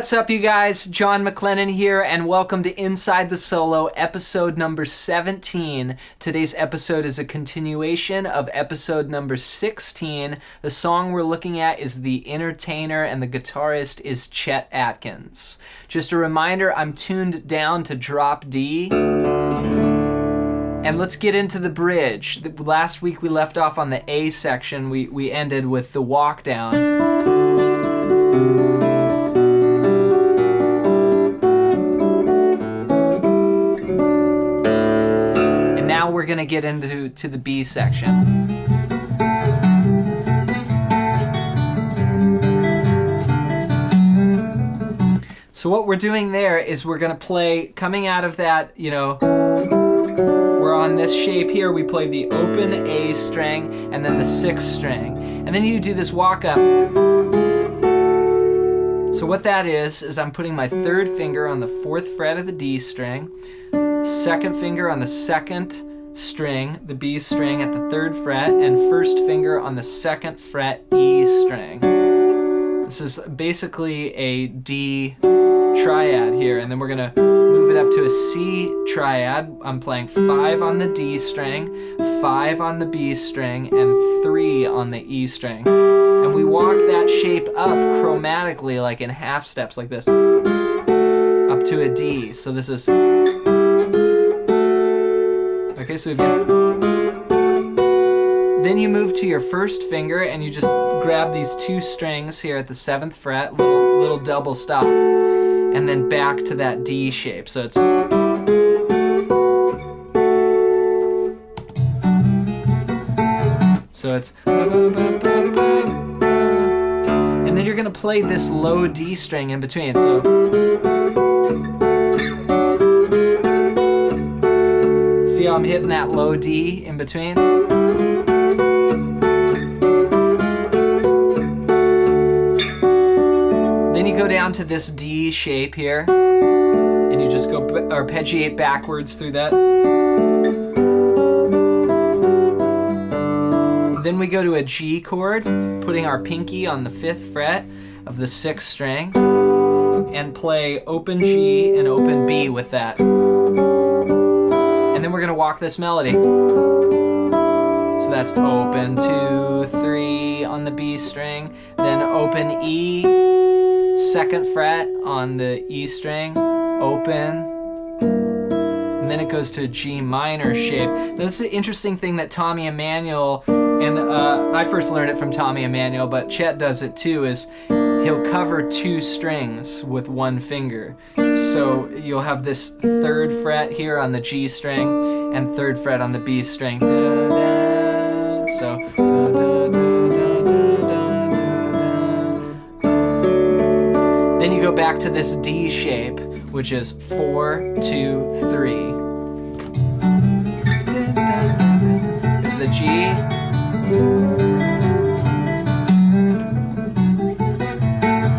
What's up, you guys? John MacLennan here, and welcome to Inside the Solo, episode number 17. Today's episode is a continuation of episode number 16. The song we're looking at is The Entertainer, and the guitarist is Chet Atkins. Just a reminder, I'm tuned down to drop D. And let's get into the bridge. Last week we left off on the A section. We ended with the walk down. Now we're going to get into the B section. So what we're doing there is we're going to play, coming out of that, we're on this shape here, we play the open A string and then the 6th string. And then you do this walk up. So what that is I'm putting my 3rd finger on the 4th fret of the D string, 2nd finger on the 2nd string, the B string at the 3rd fret, and 1st finger on the 2nd fret E string. This is basically a D triad here, and then we're gonna move it up to a C triad. I'm playing 5 on the D string, 5 on the B string, and 3 on the E string. And we walk that shape up chromatically, like in half steps like this, up to a D. So this is... Okay, so we've got... Then you move to your 1st finger and you just grab these 2 strings here at the 7th fret, little double stop, and then back to that D shape. So it's... And then you're gonna play this low D string in between. So see how I'm hitting that low D in between? Then you go down to this D shape here, and you just go arpeggiate backwards through that. Then we go to a G chord, putting our pinky on the 5th fret of the 6th string, and play open G and open B with that. And then we're going to walk this melody. So that's open 2, 3 on the B string, then open E, 2nd fret on the E string, open, and then it goes to a G minor shape. Now, this is an interesting thing that Tommy Emmanuel, and I first learned it from Tommy Emmanuel, but Chet does it too, is he'll cover 2 strings with 1 finger. So you'll have this 3rd fret here on the G string and 3rd fret on the B string. Da, da. So da, da, da, da, da. Then you go back to this D shape, which is 4, 2, 3. It's the G.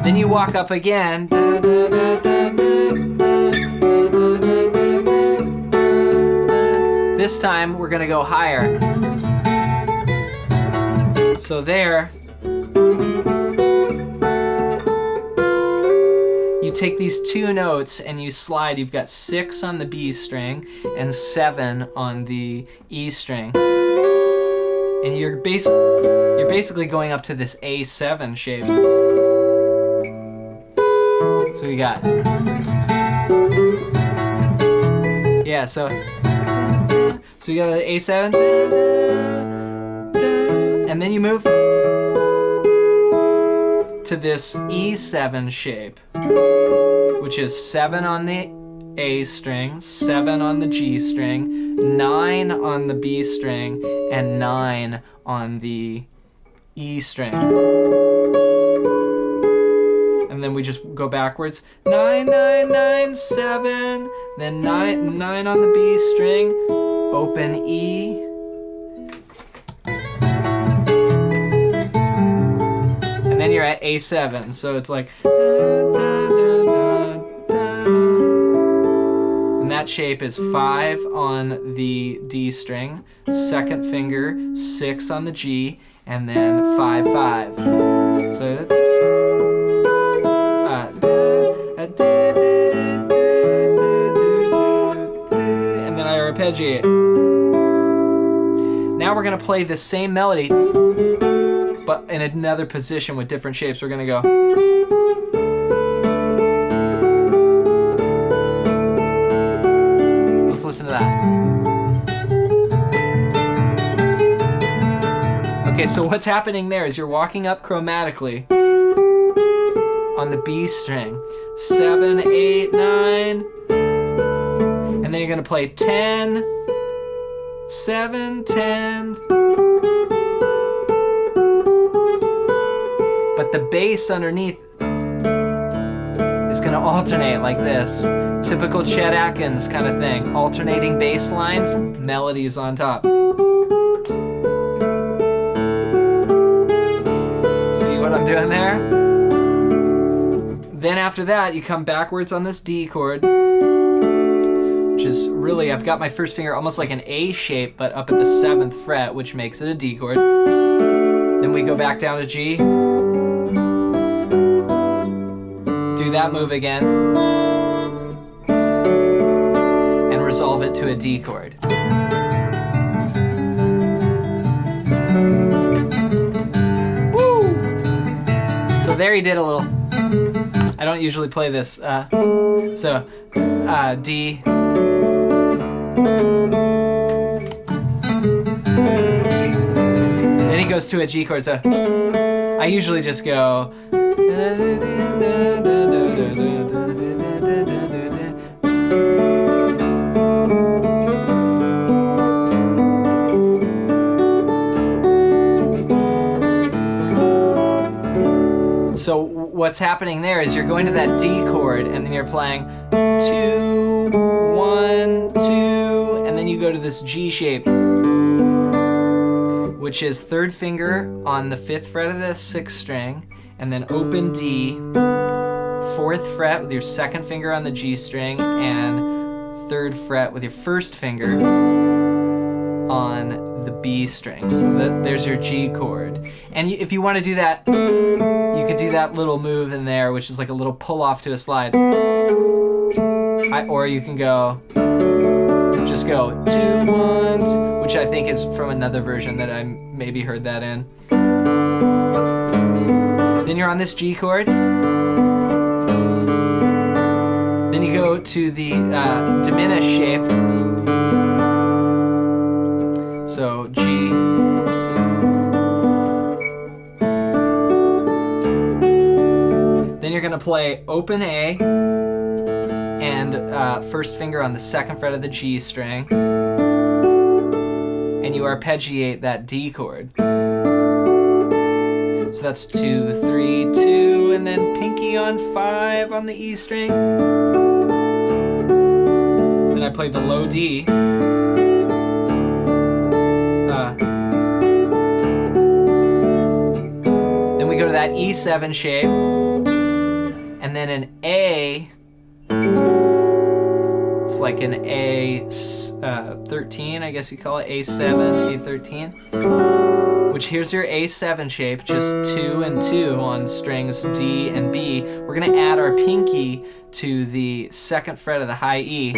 Then you walk up again. This time we're gonna go higher. So there, you take these 2 notes and you slide. You've got 6 on the B string and 7 on the E string. And you're basically going up to this A7 shape. So we got, yeah, so you got an A7, and then you move to this E7 shape, which is 7 on the A string, 7 on the G string, 9 on the B string, and 9 on the E string. And then we just go backwards. 9, 9, 9, 7. Then 9 on the B string. Open E. And then you're at A7. So it's like. And that shape is 5 on the D string, 2nd finger, 6 on the G, and then 5, 5. So arpeggiate. Now we're gonna play the same melody, but in another position with different shapes. We're gonna go. Let's listen to that. Okay, so what's happening there is you're walking up chromatically on the B string. 7, 8, 9. And then you're gonna play 10, 7, 10. But the bass underneath is gonna alternate like this. Typical Chet Atkins kind of thing. Alternating bass lines, melodies on top. See what I'm doing there? Then after that, you come backwards on this D chord, which is really, I've got my first finger almost like an A shape, but up at the 7th fret, which makes it a D chord. Then we go back down to G. Do that move again. And resolve it to a D chord. Woo! So there he did a little. I don't usually play this. D. Then he goes to a G chord, so I usually just go. So what's happening there is you're going to that D chord and then you're playing 2, 1, 2, and then you go to this G shape, which is 3rd finger on the 5th fret of the 6th string, and then open D, 4th fret with your 2nd finger on the G string, and 3rd fret with your 1st finger on the B string. So there's your G chord. And if you want to do that, you could do that little move in there, which is like a little pull off to a slide. Or you can go, just go 2, 1, which I think is from another version that I maybe heard that in. Then you're on this G chord. Then you go to the diminished shape. So G. Then you're gonna play open A and 1st finger on the 2nd fret of the G string, and you arpeggiate that D chord. So that's 2, 3, 2, and then pinky on 5 on the E string. Then I play the low D. Then we go to that E7 shape, and then an A. It's like an A13, I guess you call it A7, A13. Which here's your A7 shape, just 2 and 2 on strings D and B. We're gonna add our pinky to the 2nd fret of the high E.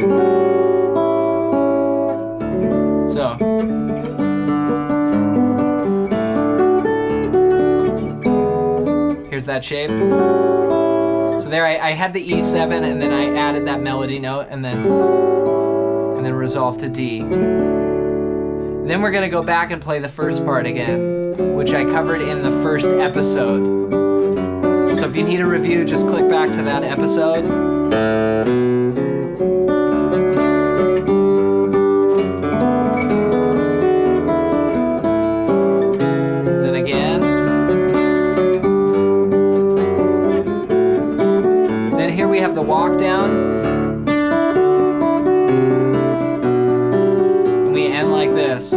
So. Here's that shape. So there I had the E7 and then I added that melody note and then resolved to D. Then we're gonna go back and play the first part again, which I covered in the first episode. So if you need a review, just click back to that episode. Then again. Then here we have the walk down. This.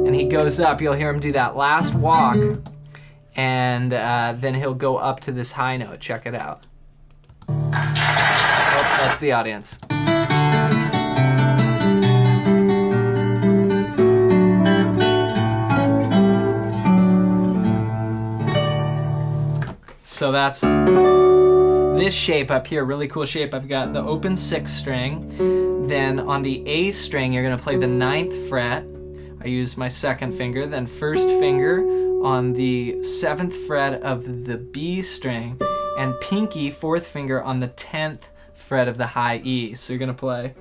And he goes up, you'll hear him do that last walk, and then he'll go up to this high note. Check it out. Oh, that's the audience. So that's this shape up here, really cool shape. I've got the open 6th string. Then on the A string, you're gonna play the 9th fret. I use my 2nd finger, then 1st finger on the 7th fret of the B string, and pinky 4th finger on the 10th fret of the high E. So you're gonna play.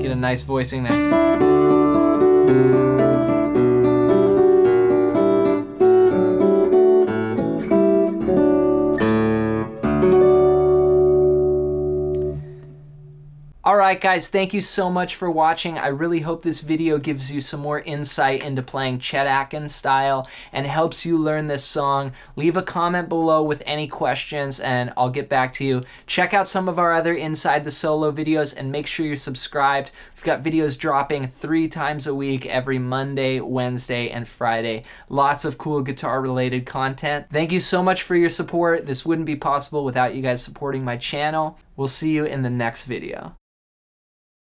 Get a nice voicing there. Alright guys, thank you so much for watching. I really hope this video gives you some more insight into playing Chet Atkins style and helps you learn this song. Leave a comment below with any questions and I'll get back to you. Check out some of our other Inside the Solo videos and make sure you're subscribed. We've got videos dropping 3 times a week, every Monday, Wednesday, and Friday. Lots of cool guitar related content. Thank you so much for your support. This wouldn't be possible without you guys supporting my channel. We'll see you in the next video.